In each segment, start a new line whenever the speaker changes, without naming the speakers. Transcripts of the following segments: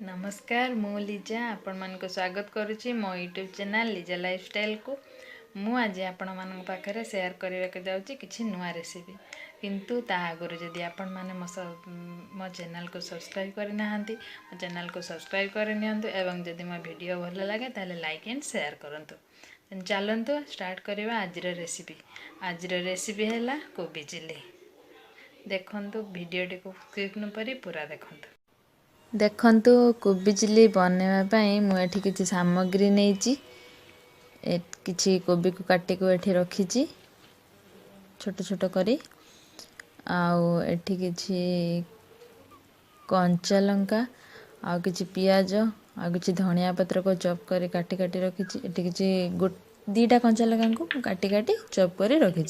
नमस्कार मु लीजा आपण मान को स्वागत करुच्ची मो यूट्यूब चैनल लीजा लाइफस्टाइल को मु आज आपण मान पाखे शेयर करने को जाऊँगी किसी नुआ रेसिपी किंतु ता आगुरी जदि आपण मैंने मो चैनल को सब्सक्राइब करना मो चैनल को सब्सक्राइब करनी एवं जदि मो वीडियो भल लगे ताले लाइक एंड शेयर करंतु। चलतु स्टार्ट करवा आज रेसिपी है कोबी चिल्ली। देखंतु वीडियोटी को स्किप न करी पूरा देखंतु। देखंतु कोबी चिल्ली बनवाई मुझे किसी सामग्री नहीं किसी कोबी को काटी को एठी रखी छोट छोट करी किसी कंचा लंका आउ किसी पियाज आ किसी धनिया पत्र को चॉप कर काटी काटी रखी एठी किसी दीटा कंचा लंका को काटी काटी चॉप कर रखी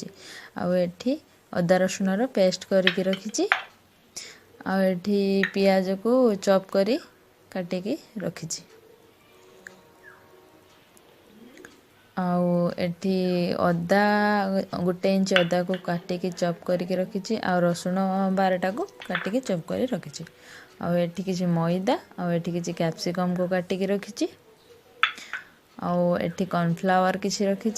आठी अदा रसुण रो पेस्ट करके रखी आठी पियाज को चॉप करी काटिकी रखी एठी अदा गोटे इंच अदा को काटिकी चॉप करके रखी आ रसुण 12टा को काटिकी चॉप कर रखी आठी किसी मैदा आठी किसी कैप्सिकम को काटिकी रखी आठी कॉर्नफ्लावर किसी रखी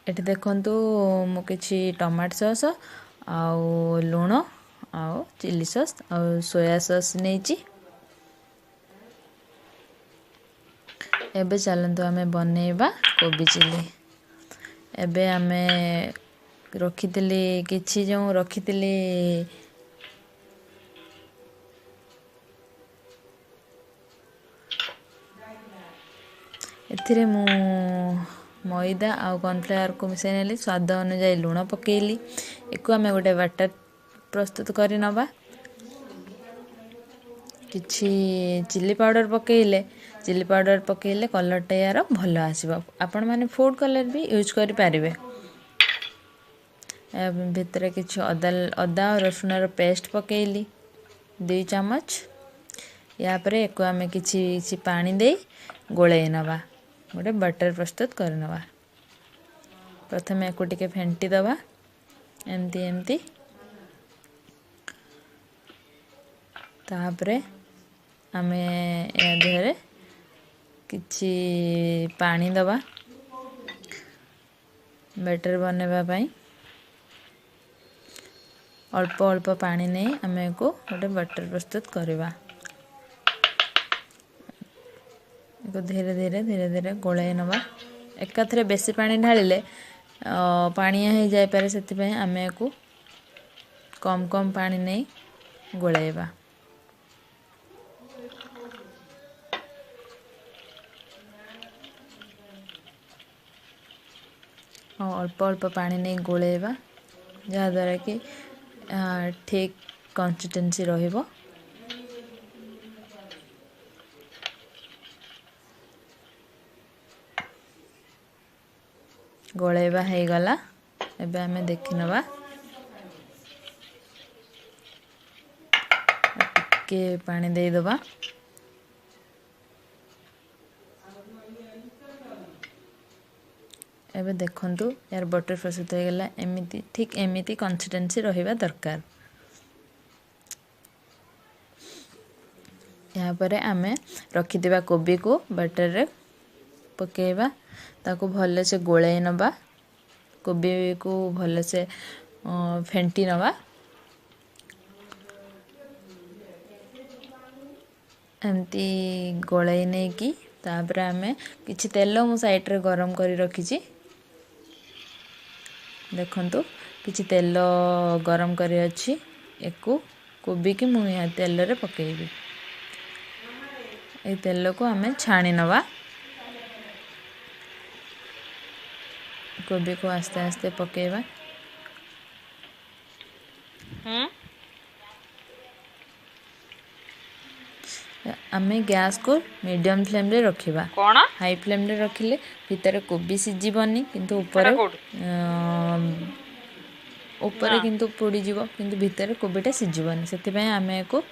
आठी देखंतु मु किसी टमाटो सॉस आउ लुण आउ चिली सॉस आउ सोया सॉस नहीं एबे चलतु आमे बनैबा कोबी चिल्ली। एबे आमे रखितली किछि जो रखितली एथिरे मु मैदा आउ कॉर्नफ्लावर को मिसाई नेली स्वाद अनुसार लुण पकेली एको आमे गोटे बैटर प्रस्तुत करि नबा किछि चिल्ली पाउडर पकेले कलर यार भल आसीबो आपण माने फूड कलर भी यूज करि पारिबे। भितर किछि अदा और रसुण रो पेस्ट पकेली 2 चम्मच या परे एको आमे किछि पानी दे गोळे नबा गोटे बटर प्रस्तुत कर नबा। प्रथमे एको टिके फेंटी दबा एमती एमती तापरे आमे या देहरे किछि पानी दबा बैटर बनेबा पई अल्प अल्प पानी नहीं आमे को गोटे बैटर प्रस्तुत करवा धीरे धीरे गोलाई नवा एकाथरे बेसी पानी ढालिले पानिया हो जाय पारे सेति पय आमे को कम कम पानी नहीं गोलाइबा अल्प अल्प पानी नहीं गोलाइबा जहाँ द्वारा कि ठीक कंसिस्टेंसी रहिबो। गोलाइबा है गला एबे हमें देखि नबा के पानी दे दबा एबे देखंतु यार बटर प्रस्तुत हो गला एमिति ठीक एमिति कंसिस्टेंसी रहिबा दरकार। यहाँ पर आमे रखि देबा कोबी को बटर रे पकेबा ताको भले से गोलाई नबा कोबी को भले से फेंटी नबा एमती गोलाई नहीं कि तापर आमे किछि तेल मु साइड रे गरम करी रखी देखंतु किछि तेल गरम करी अछि एको कोबी की मु या तेल रे पकेबी ए तेल को आमे छाणी नबा कोबी को आस्ते आस्ते पकेबा आमे गैस को मीडियम फ्लेम रे रखिबा कोन हाई फ्लेम रे रखिले भीतर कोबी सिजिबनी किंतु ऊपर किंतु पोड़ी जीवो किंतु भीतर कोबीटा सिजिबनी सेति पय आमे को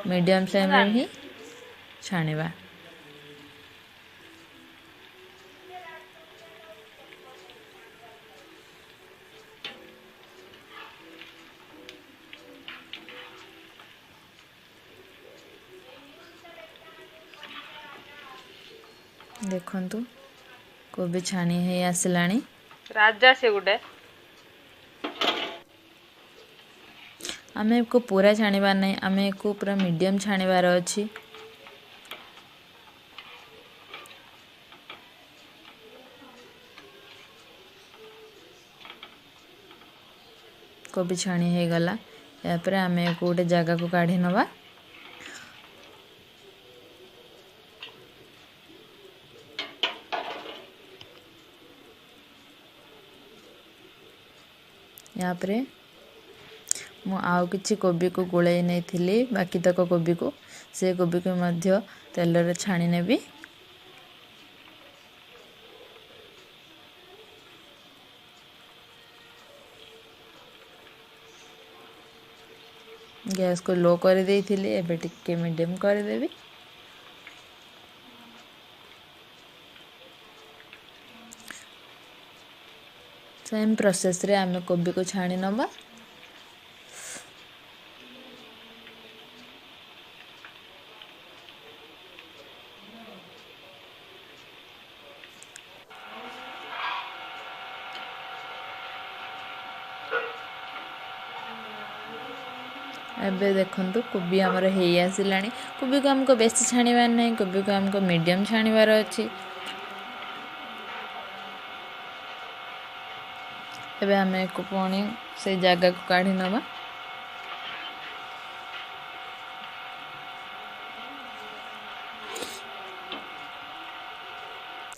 मीडियम फ्लेम रे ही छाणीबा। देखंतु कोबी छाणी हे आसलानी राजा से गुटे आमे को पूरा छाणीबार नहीं, आमे को पूरा मीडियम छाणीबार अछि। कोबी छाणी हे गला या पर आमे को गोटे जगह को काढी नबा। या पर मु आउ किछि कोबी को गोळे नै थिली, बाकी तक कोबी को से कोबी को मध्य तेल रे छाणी नेबी। गैस को लो कर दे थिली, एबे टिके मीडियम कर देबी। सेम प्रोसेस रे आमे कोबी को छाणी नबा। एबे देखंतु कोबी हमर हे आसिलानी। कोबी को हमको बेसी छाणीबार नहीं, कोबी को हमको मीडियम छाणीबार अछि। एबे हमें को पानी से जगह को काढी नबा।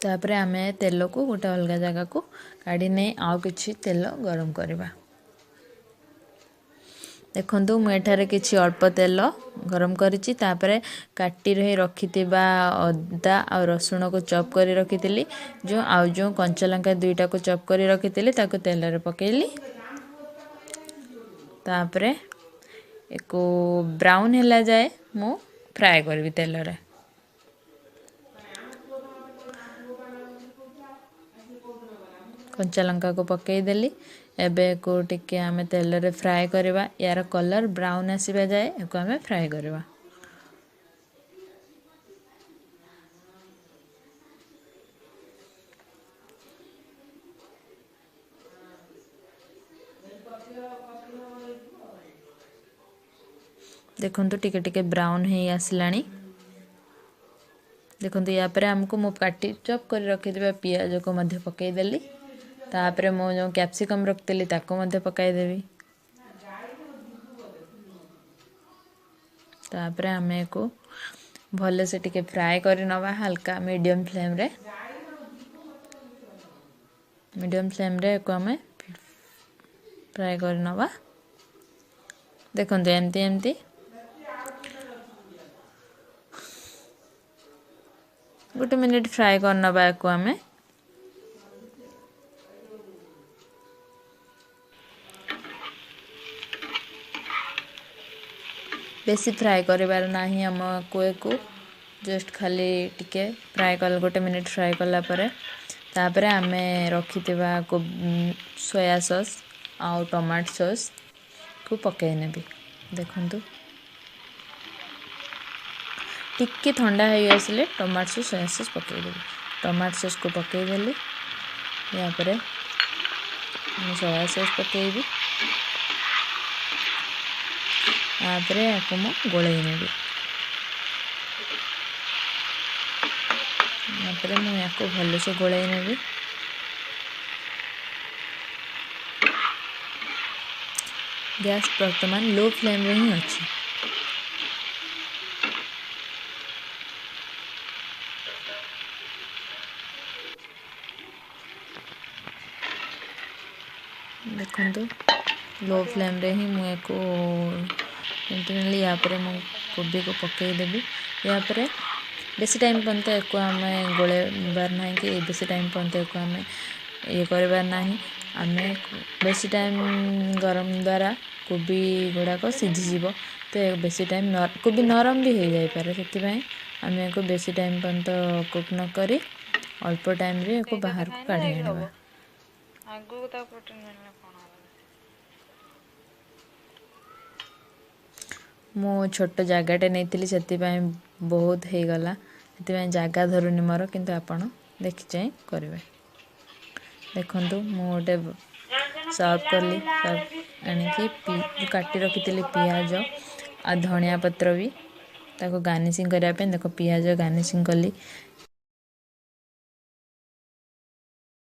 तापरे आमे तेल को गोटे अलग जगह को काढी नै आउ किछि तेल गरम करबा। देखंतु मु एठारे किछि अल्प तेल गरम करिछि। तापरे काटी रही रखितिबा अदा और रसुण को चॉप करी रखितिली, जो कंचा लंका दुईटा को चॉप करी रखितिली ताको तेल रे पकेइली। तापरे एको ब्राउन हैला जाए मु फ्राई करबी तेल रे। कंचा लंका को पकई देली। एबे को टिके आमे तेल रे फ्राई करबा। यार कलर ब्राउन आसीबा जाए एको आमे फ्राई करबा। देखंतु टिके टिके ब्राउन हे आसलानी। देखंतु या पर हमको मु काटी चॉप कर रखि देबा पियाज को मध्य पकई देली। तापरे मो जो कैप्सिकम रखतेली ताको मध्य पकाई देबी। तापरे हमें को भले से टिके फ्राई करी नबा हल्का मीडियम फ्लेम रे। मीडियम फ्लेम रे को हमें फ्राई करी नबा। देखंतु एमती एमती गोटे मिनिट फ्राई कर नबा को हमें। बेसी फ्राई करिबार नाही हमको जस्ट खाली टिके फ्राई कर गोटे मिनिट फ्राई करला परे तापरे हमें रखितिबा को सोया सॉस और टमाटो सॉस को पकाई नेबी। देखंतु टिके ठंडा हो आसले टमाटो सॉस सोया सॉस पकाई देबी। टमाटो सॉस को पकाई देली। या परे सोया सॉस पकाईबी। तापरे याको मु गोळई नेबी। तापरे मु याको भलो से गोळई नेबी। गैस वर्तमान लो फ्लेम रे ही अछि। देखंतु लो फ्लेम रे ही मु एको कंटिन्यूली या पर मु कोबी को पकाई देबी। या पर बेसी टाइम पंत एको हमें गोळे बार नाही कि बेसी टाइम पंत एको हमें ये करबार नाही। हमें बेसी टाइम गरम द्वारा कोबी गुडा को सिझी जीवो, तो बेसी टाइम कोबी नरम भी हो जाई पारे। सेति पई हमें एको बेसी टाइम पंत कुक न करी अल्प टाइम रे एको बाहर को काढी आनबा। आगु ता प्रोटीन मिलना कोन मो छोट जगाटे नहीं सेति बहुत हो गला से जगह धरुनी मोर किंतु आपण देखी चाहे करेंगे। देखु मु गोटे सर्व कली सर्व आणिकी काटी रखी पियाज आ धनिया पत्र भी ताको गार्निशिंग करने। देख पियाज गार्निशिंग कली